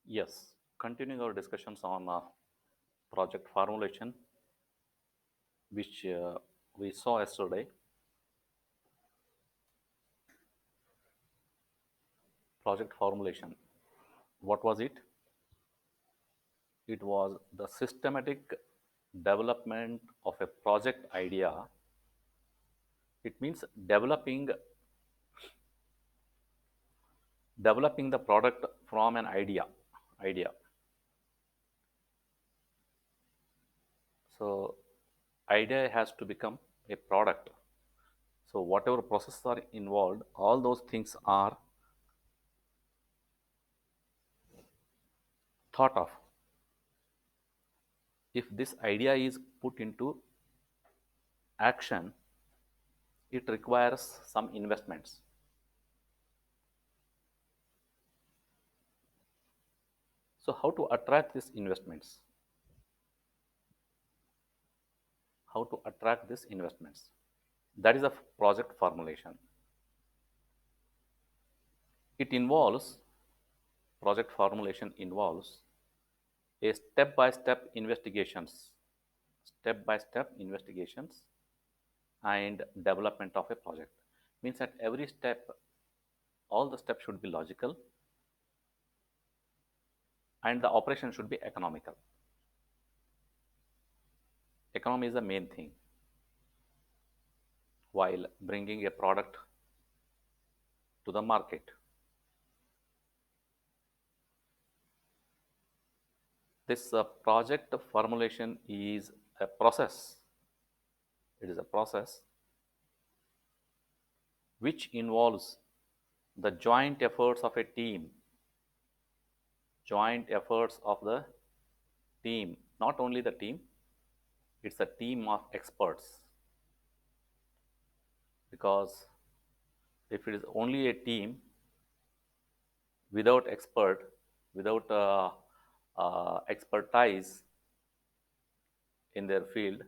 Yes, continuing our discussions on project formulation, which we saw yesterday. Project formulation. What was it? It was the systematic development of a project idea. It means developing the product from an idea. So idea has to become a product. So whatever processes are involved, all those things are thought of. If this idea is put into action, it requires some investments. So how to attract these investments? How to attract these investments? That is a project formulation. It involves Project formulation involves a step-by-step investigations and development of a project. Means at every step, all the steps should be logical and the operation should be economical. Economy is the main thing while bringing a product to the market. This project formulation is a process. It is a process which involves the joint efforts of the team, not only the team, it's a team of experts. Because if it is only a team without without expertise in their field,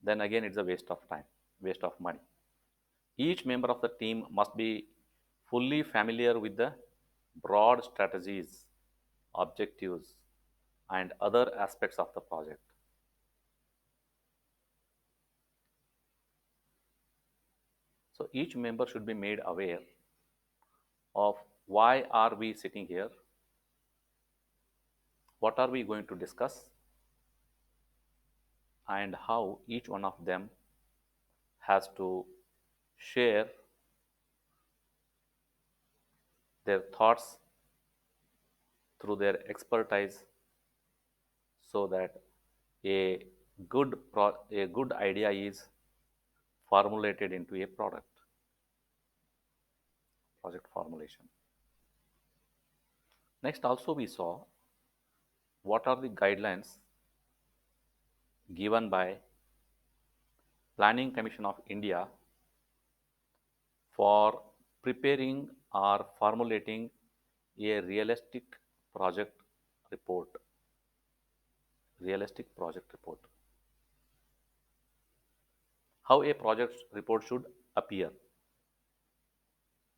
then again it's a waste of time, waste of money. Each member of the team must be fully familiar with the broad strategies, objectives, and other aspects of the project. So each member should be made aware of why are we sitting here, what are we going to discuss, and how each one of them has to share their thoughts through their expertise so that a a good idea is formulated into a project formulation. Next, also we saw what are the guidelines given by Planning Commission of India for preparing or formulating a project report. Realistic project report. How a project report should appear,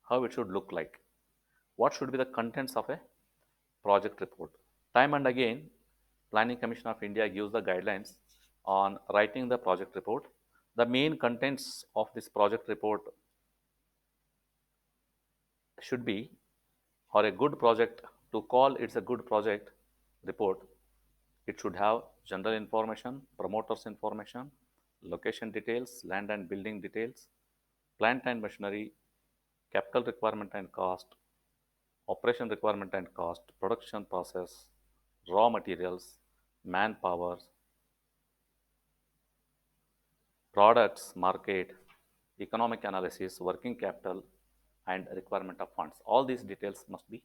how it should look like, what should be the contents of a project report. Time and again, Planning Commission of India gives the guidelines on writing the project report. The main contents of this project report should be, or a good project, to call it's a good project report, it should have general information, promoters information, location details, land and building details, plant and machinery, capital requirement and cost, operation requirement and cost, production process, raw materials, manpower, products, market, economic analysis, working capital, and requirement of funds. All these details must be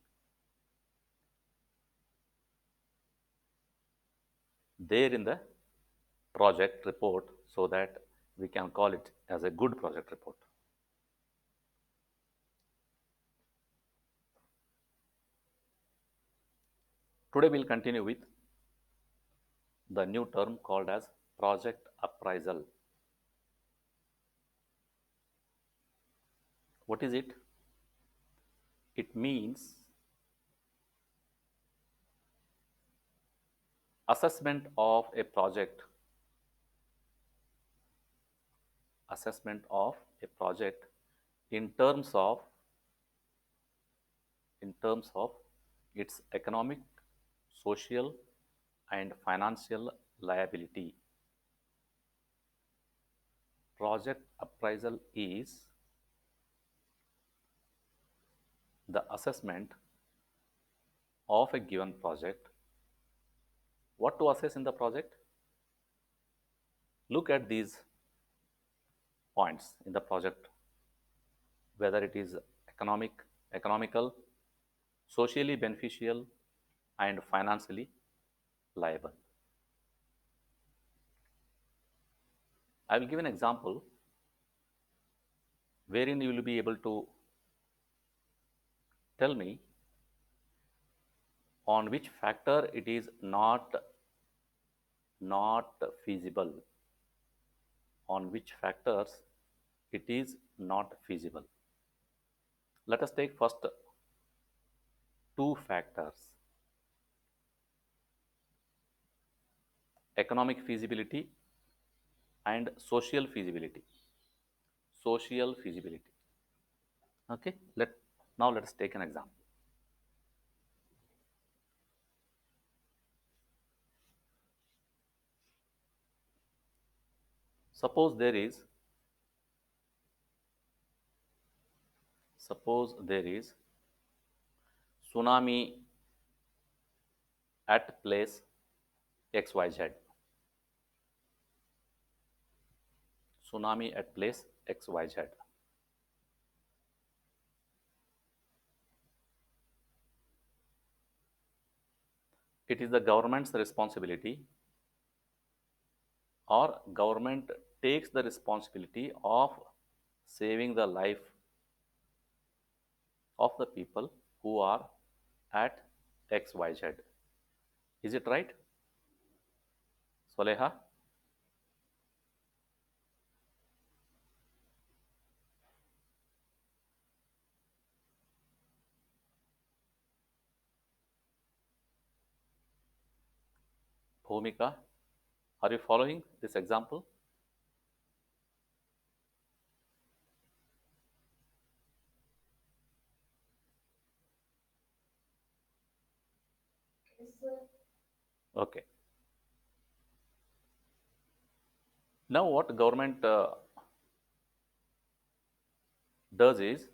there in the project report so that we can call it as a good project report. Today we'll continue with the new term called as project appraisal. What is it? It means assessment of a project, assessment of a project in terms of its economic, social, and financial liability. Project appraisal is the assessment of a given project. What to assess in the project? Look at these points in the project, whether it is economical, socially beneficial, and financially liable. I will give an example wherein you will be able to tell me on which factor it is not feasible, on which factors it is not feasible. Let us take first two factors: economic feasibility and social feasibility. Social feasibility. Okay, let us take an example. Suppose there is tsunami at place XYZ. Tsunami at place XYZ. It is the government's responsibility, or government takes the responsibility of saving the life of the people who are at XYZ. Is it right? Soleha? Bhumika? Are you following this example? Okay. Now what government does is,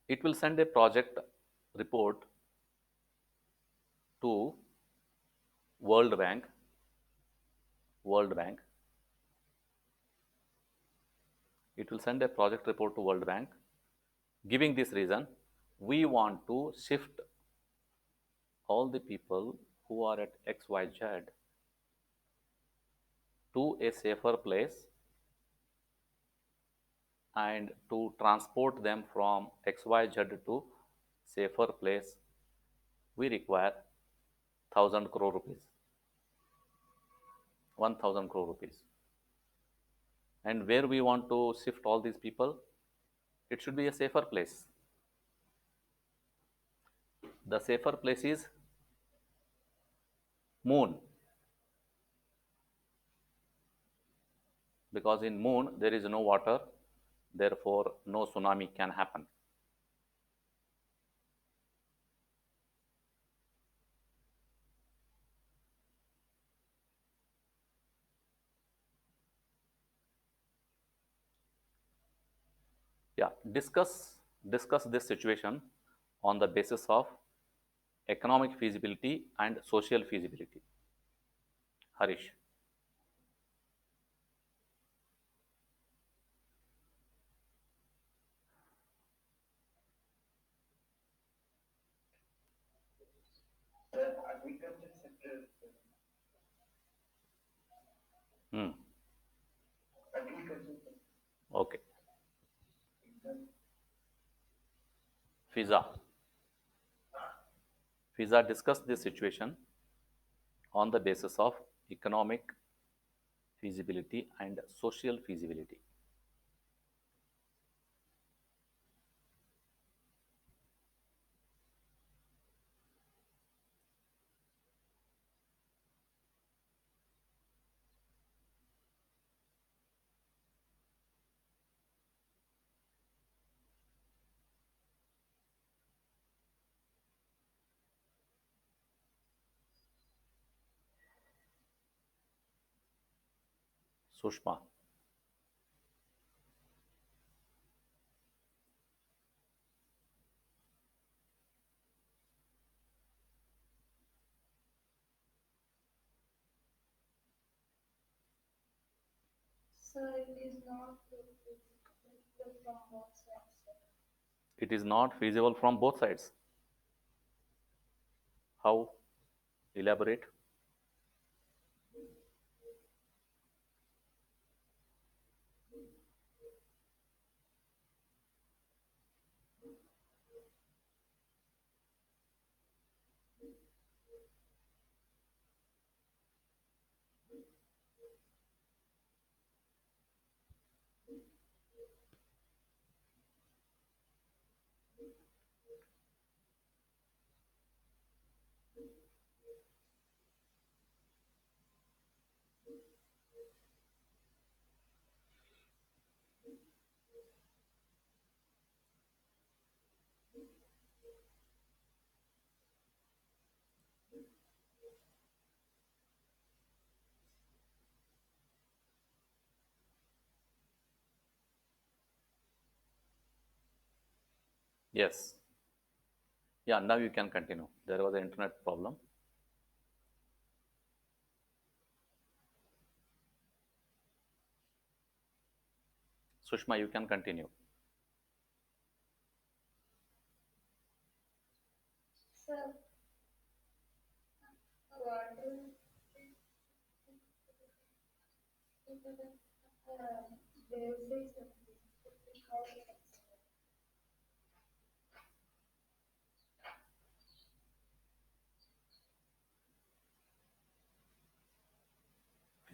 it will send a project report to World Bank. World Bank. It will send a project report to World Bank giving this reason: we want to shift all the people who are at XYZ to a safer place, and to transport them from XYZ to safer place, we require 1000 crore rupees, 1000 crore rupees. And where we want to shift all these people, it should be a safer place. The safer place is moon, because in moon there is no water, therefore no tsunami can happen. Yeah, discuss this situation on the basis of economic feasibility and social feasibility. Harish. Hmm. Okay. FISA. FISA discussed this situation on the basis of economic feasibility and social feasibility. Sushma. It is not feasible from both sides. How? Elaborate. Yes. Yeah, now you can continue. There was an internet problem. Sushma, you can continue.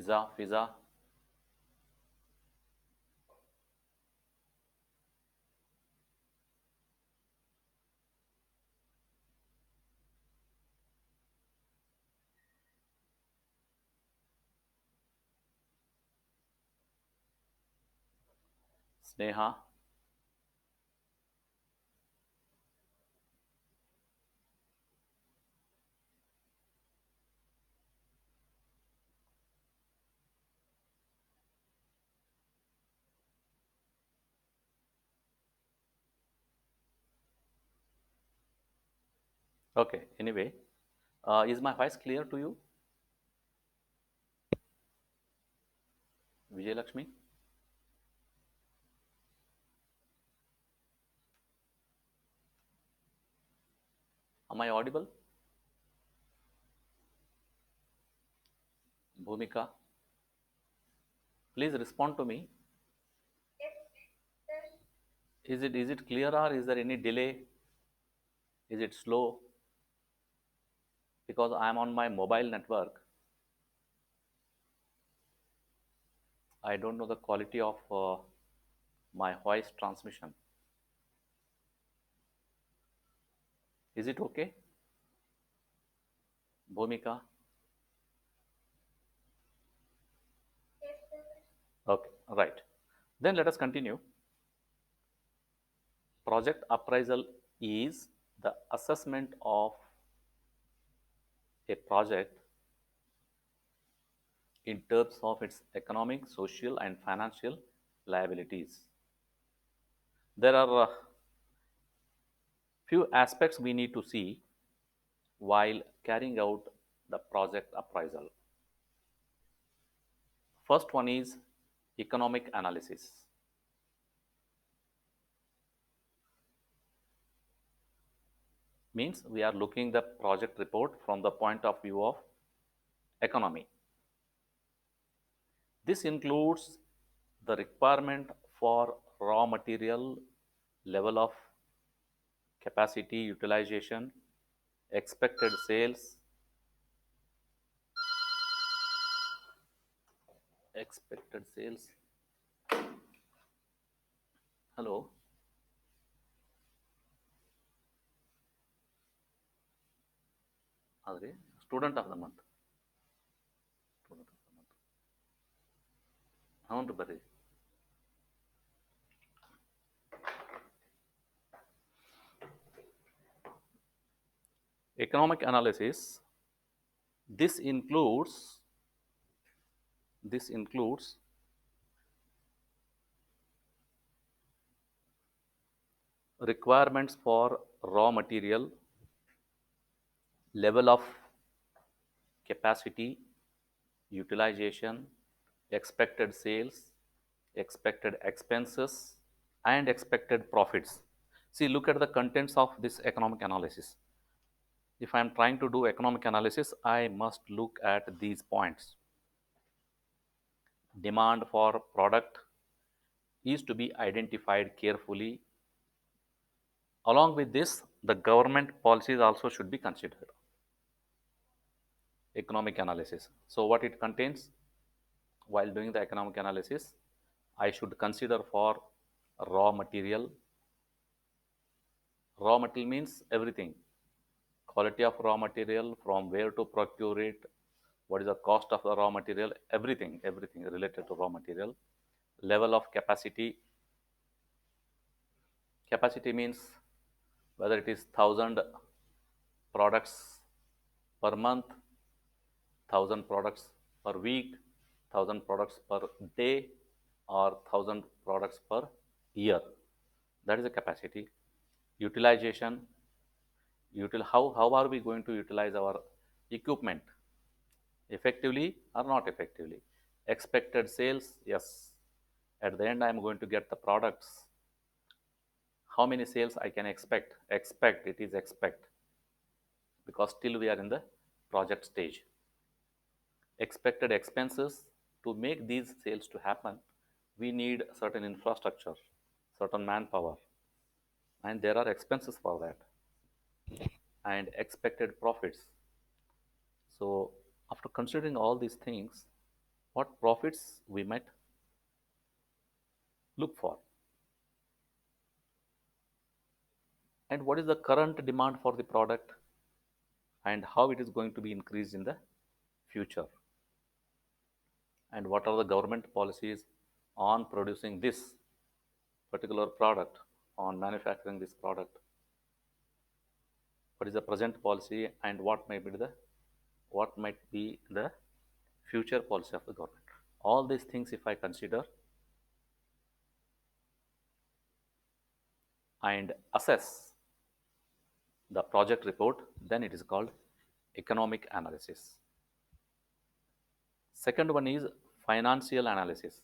Fiza, Fiza. Sneha. Okay, anyway, is my voice clear to you, Vijay Lakshmi? Am I audible? Bhumika, please respond to me. Is it clear or is there any delay? Is it slow? Because I am on my mobile network. I don't know the quality of my voice transmission. Is it okay, Bhumika? Okay, right. Then let us continue. Project appraisal is the assessment of a project in terms of its economic, social, and financial liabilities. There are few aspects we need to see while carrying out the project appraisal. First one is economic analysis. Means we are looking the project report from the point of view of economy. This includes the requirement for raw material, level of capacity utilization, expected sales, expected sales. Hello, Adri, student of the month. Student of the month. అవును ಬರ್ರಿ. Economic analysis. This includes requirements for raw material, level of capacity, utilization, expected sales, expected expenses, and expected profits. See, look at the contents of this economic analysis. If I am trying to do economic analysis, I must look at these points. Demand for product is to be identified carefully. Along with this, the government policies also should be considered. Economic analysis. So what it contains? While doing the economic analysis, I should consider for raw material. Raw material means everything. Quality of raw material, from where to procure it, what is the cost of the raw material, everything related to raw material. Level of capacity. Capacity means whether it is 1,000 products per month, 1,000 products per week, 1,000 products per day, or 1,000 products per year. That is the capacity. Utilization. How are we going to utilize our equipment? Effectively or not effectively? Expected sales, yes. At the end, I am going to get the products. How many sales I can expect? Expect, it is expect, because still we are in the project stage. Expected expenses. To make these sales to happen, we need certain infrastructure, certain manpower, and there are expenses for that. And expected profits. So after considering all these things, what profits we might look for, and what is the current demand for the product, and how it is going to be increased in the future, and what are the government policies on producing this particular product, on manufacturing this product, what is the present policy, and what might be the future policy of the government. All these things if I consider and assess the project report, then it is called economic analysis. Second one is financial analysis.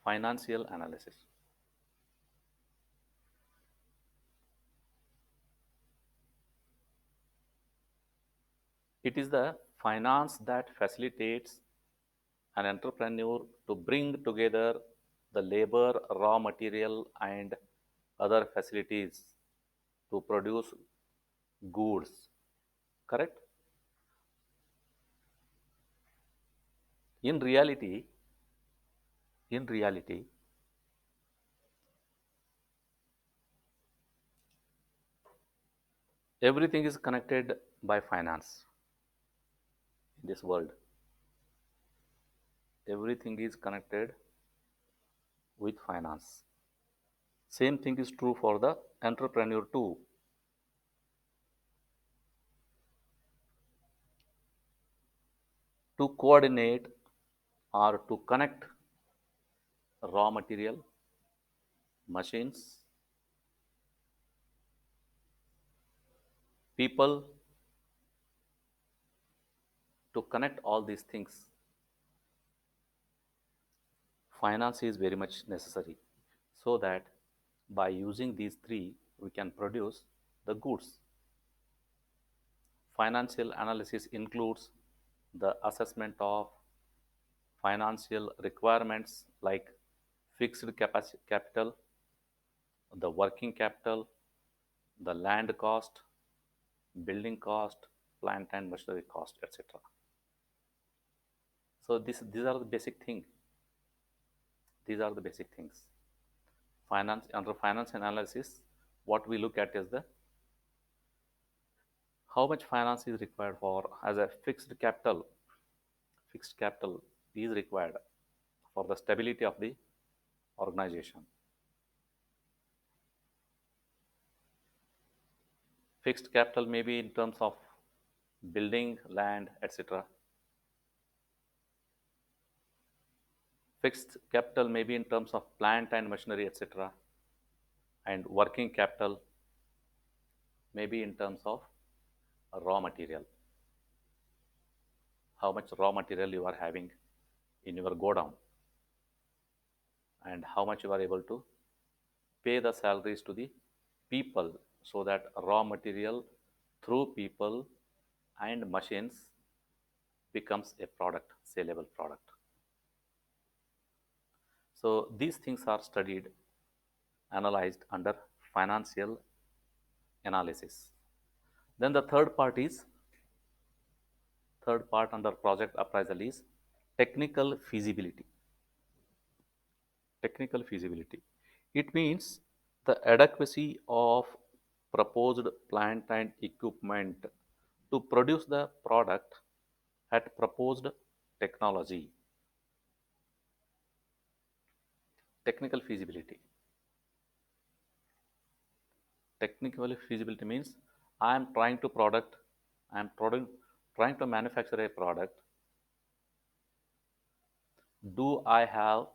Financial analysis. It is the finance that facilitates an entrepreneur to bring together the labor, raw material, and other facilities to produce goods. Correct? In reality, in reality, everything is connected by finance in this world. Everything is connected with finance. Same thing is true for the entrepreneur too. To coordinate or to connect raw material, machines, people, to connect all these things, finance is very much necessary, so that by using these three we can produce the goods. Financial analysis includes the assessment of financial requirements like fixed capital, the working capital, the land cost, building cost, plant and machinery cost, etc. So these are the basic things. These are the basic things. Under finance analysis, what we look at is the how much finance is required for as a fixed capital. Fixed capital is required for the stability of the organization. Fixed capital may be in terms of building, land, etc. Fixed capital may be in terms of plant and machinery, etc. And working capital may be in terms of raw material. How much raw material you are having in your godown, and how much you are able to pay the salaries to the people, so that raw material through people and machines becomes a product, saleable product. So these things are studied, analyzed under financial analysis. Then the third part under project appraisal is technical feasibility. Technical feasibility. It means the adequacy of proposed plant and equipment to produce the product at proposed technology. Technical feasibility. Technical feasibility means I am trying to product, I am trying to manufacture a product. Do I have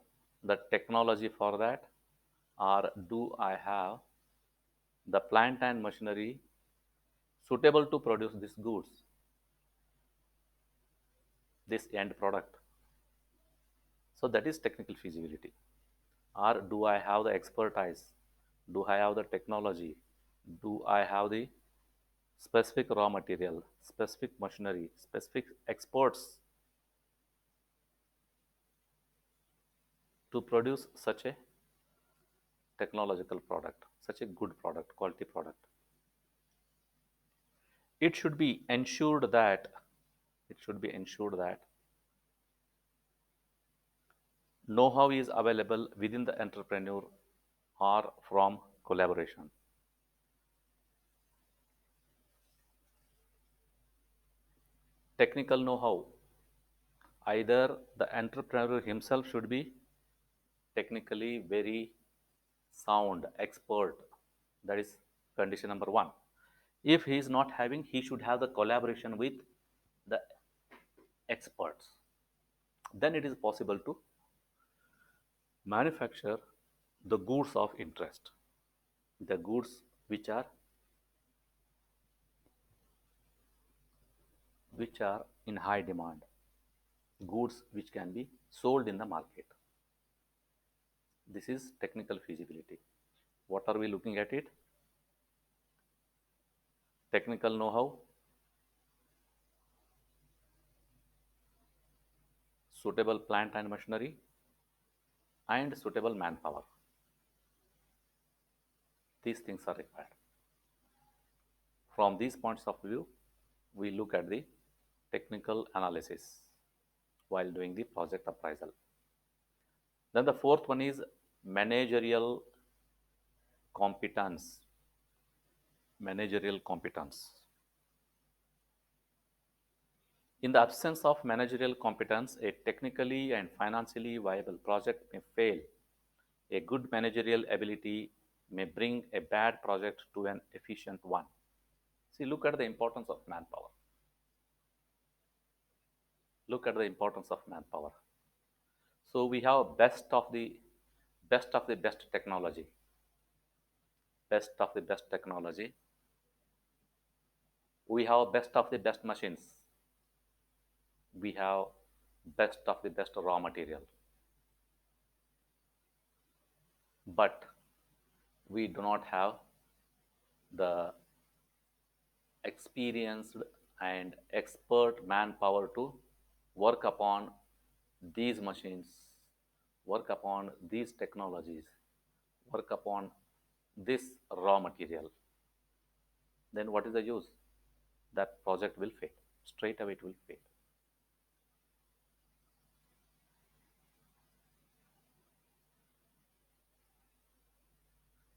the technology for that, or do I have the plant and machinery suitable to produce these goods, this end product? So that is technical feasibility. Or do I have the expertise? Do I have the technology? Do I have the specific raw material, specific machinery, specific experts to produce such a technological product, such a good product, quality product? It should be ensured that it should be ensured that know-how is available within the entrepreneur or from collaboration. Technical know-how. Either the entrepreneur himself should be technically very sound, expert. That is condition number one. If he is not having, he should have the collaboration with the experts. Then it is possible to manufacture the goods of interest, the goods which are in high demand, goods which can be sold in the market. This is technical feasibility. What are we looking at it? Technical know-how, suitable plant and machinery, and suitable manpower. These things are required. From these points of view, we look at the technical analysis while doing the project appraisal. Then the fourth one is managerial competence. Managerial competence. In the absence of managerial competence, a technically and financially viable project may fail. A good managerial ability may bring a bad project to an efficient one. See, look at the importance of manpower. Look at the importance of manpower. So we have best technology, best of the best technology. We have best of the best machines. We have best of the best raw material. But we do not have the experienced and expert manpower to work upon these machines, work upon these technologies, work upon this raw material. Then what is the use? That project will fail. Straight away it will fail.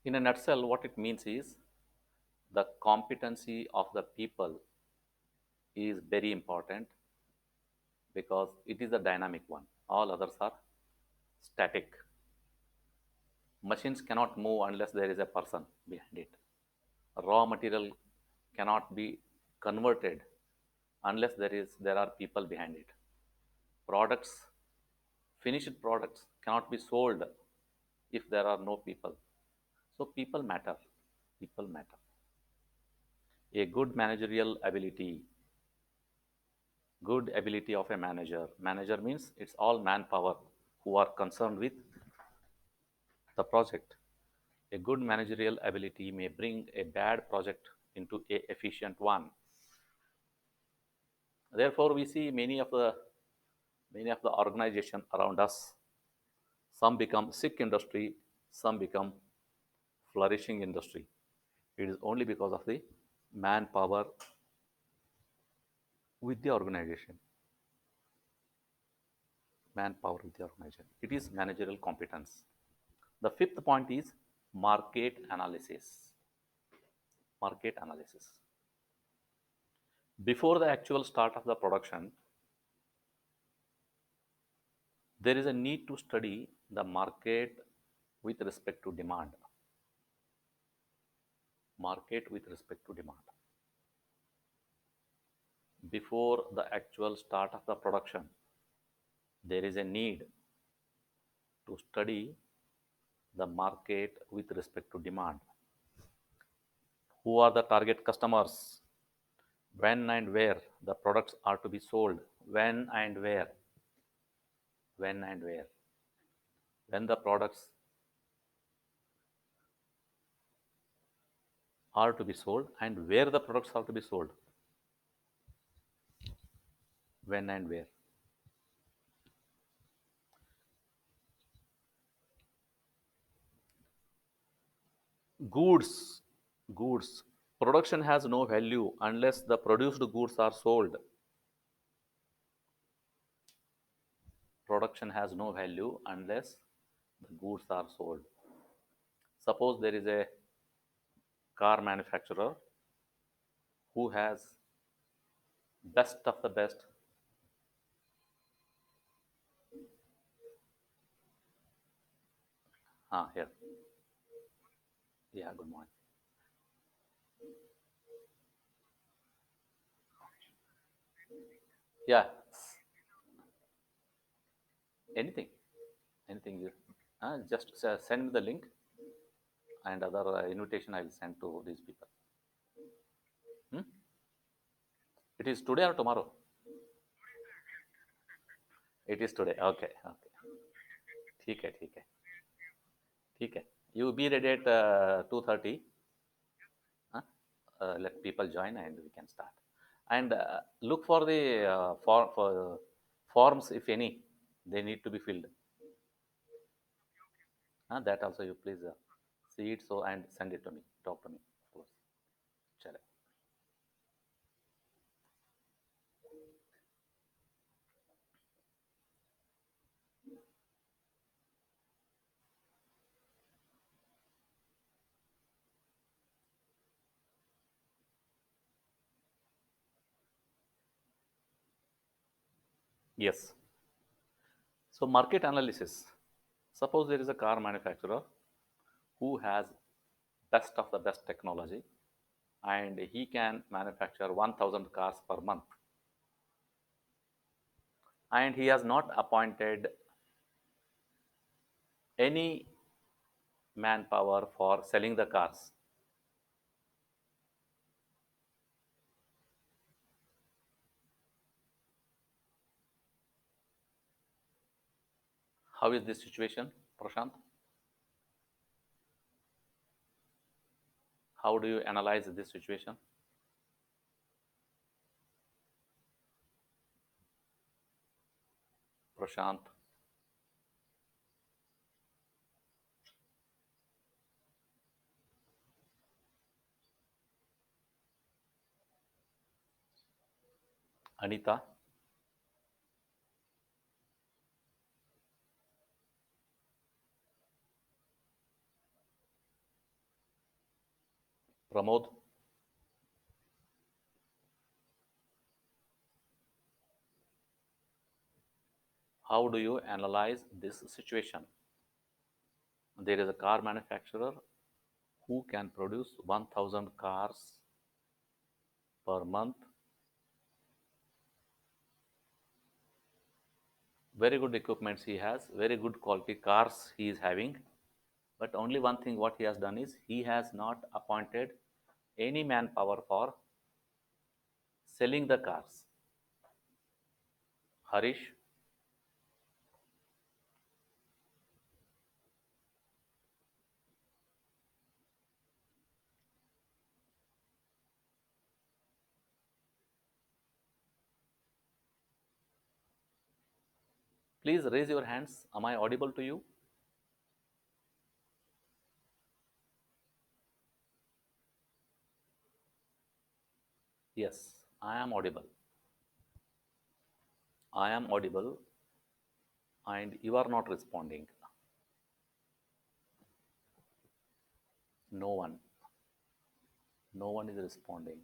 In a nutshell, what it means is the competency of the people is very important, because it is a dynamic one. All others are static. Machines cannot move unless there is a person behind it. Raw material cannot be converted unless there are people behind it. Products Finished products cannot be sold if there are no people. So people matter. People matter. A good managerial ability, good ability of a manager. Manager means it's all manpower who are concerned with the project. A good managerial ability may bring a bad project into a efficient one. Therefore, we see many of the organization around us. Some become sick industry, some become flourishing industry. It is only because of the manpower with the organization. Manpower with the organization. It is managerial competence. The fifth point is market analysis. Market analysis. Before the actual start of the production, there is a need to study the market with respect to demand. Market with respect to demand. Before the actual start of the production, there is a need to study the market with respect to demand. Who are the target customers? When and where the products are to be sold? When and where? When and where? When the products are to be sold and where the products are to be sold? When and where? Goods. Goods. Production has no value unless the produced goods are sold. Production has no value unless the goods are sold. Suppose there is a car manufacturer who has best of the best here. Yeah, good morning. Yeah, anything, anything you just send me the link and other invitation I will send to these people. Hmm? It is today or tomorrow? It is today. Okay, okay. ठीक है, ठीक है, ठीक है. You be ready at 2:30. Huh? Let people join and we can start. And look for the for forms if any they need to be filled. That also you please see it so and send it to me. Talk to me, of course. Chale. Yes. So market analysis. Suppose there is a car manufacturer who has best of the best technology and he can manufacture 1000 cars per month, and he has not appointed any manpower for selling the cars. How is this situation, Prashant? How do you analyze this situation? Prashant. Anita. Pramod. How do you analyze this situation? There is a car manufacturer who can produce 1000 cars per month. very good equipments he has, very good quality cars he is having. But only one thing what he has done is he has not appointed any manpower for selling the cars. Harish, please raise your hands. Am I audible to you? Yes, I am audible. I am audible and you are not responding. No one. No one is responding.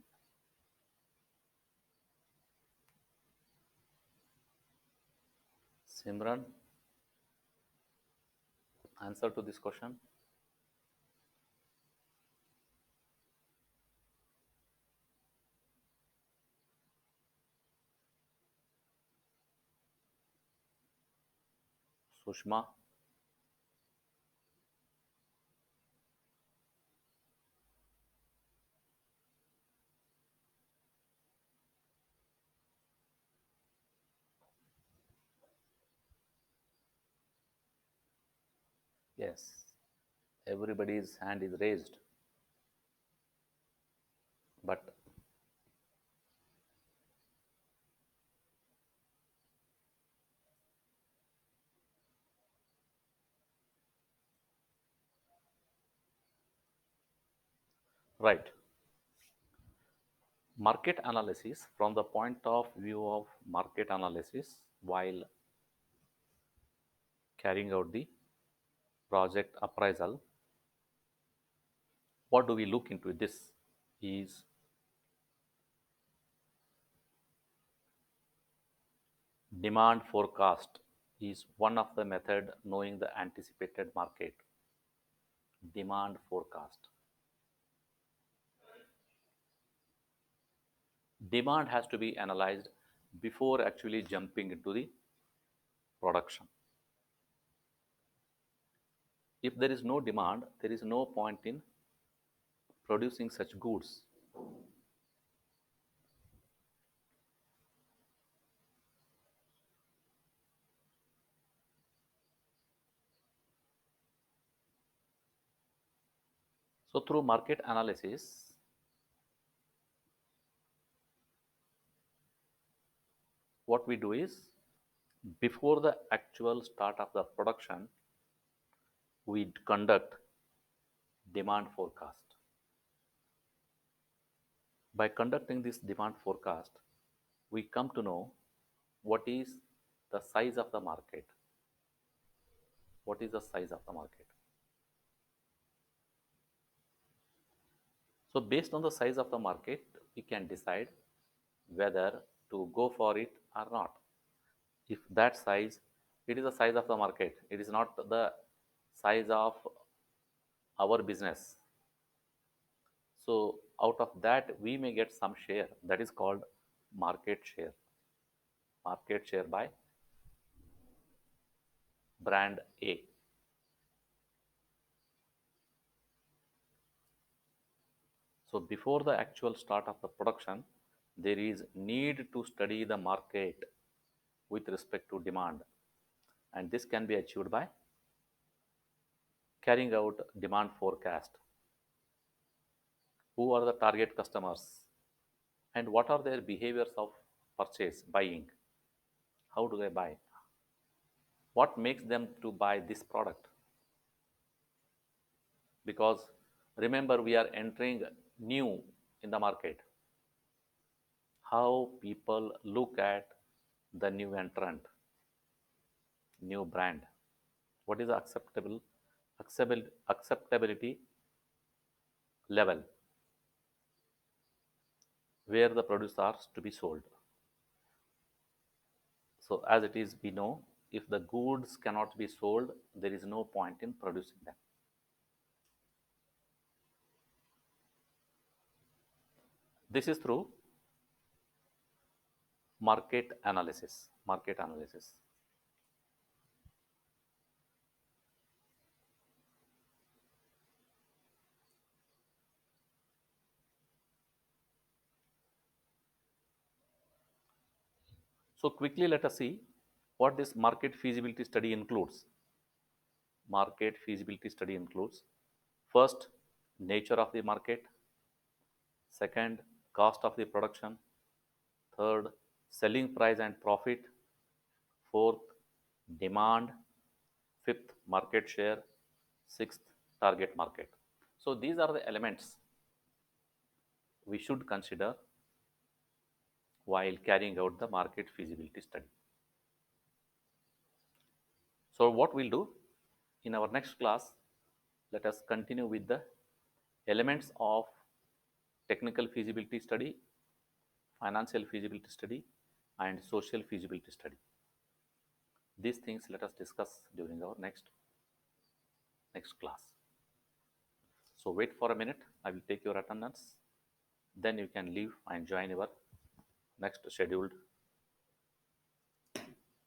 Simran, answer to this question. Sushma, yes, everybody's hand is raised, but right. Market analysis, from the point of view of market analysis, while carrying out the project appraisal, what do we look into this is demand forecast is one of the method knowing the anticipated market. Demand forecast. Demand has to be analyzed before actually jumping into the production. If there is no demand, there is no point in producing such goods. So through market analysis, what we do is before the actual start of the production, we conduct demand forecast. By conducting this demand forecast, we come to know what is the size of the market. What is the size of the market? So based on the size of the market, we can decide whether to go for it or not. If that size, it is the size of the market, it is not the size of our business. So out of that, we may get some share that is called market share. Market share by brand A. So before the actual start of the production, there is need to study the market with respect to demand. And this can be achieved by carrying out demand forecast. Who are the target customers and what are their behaviors of purchase, buying? How do they buy? What makes them to buy this product? Because remember, we are entering new in the market. How people look at the new entrant, new brand. What is the acceptability level where the produce are to be sold? So as it is, we know if the goods cannot be sold, there is no point in producing them. This is through market analysis. Market analysis. So quickly let us see what this market feasibility study includes. Market feasibility study includes first, nature of the market, second, cost of the production, third, selling price and profit, fourth, demand, fifth, market share, sixth, target market. So these are the elements we should consider while carrying out the market feasibility study. So what we'll do in our next class, let us continue with the elements of technical feasibility study, financial feasibility study, and social feasibility study. These things let us discuss during our next class. So wait for a minute. I will take your attendance. Then you can leave and join our next scheduled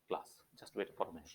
class. Just wait for a minute.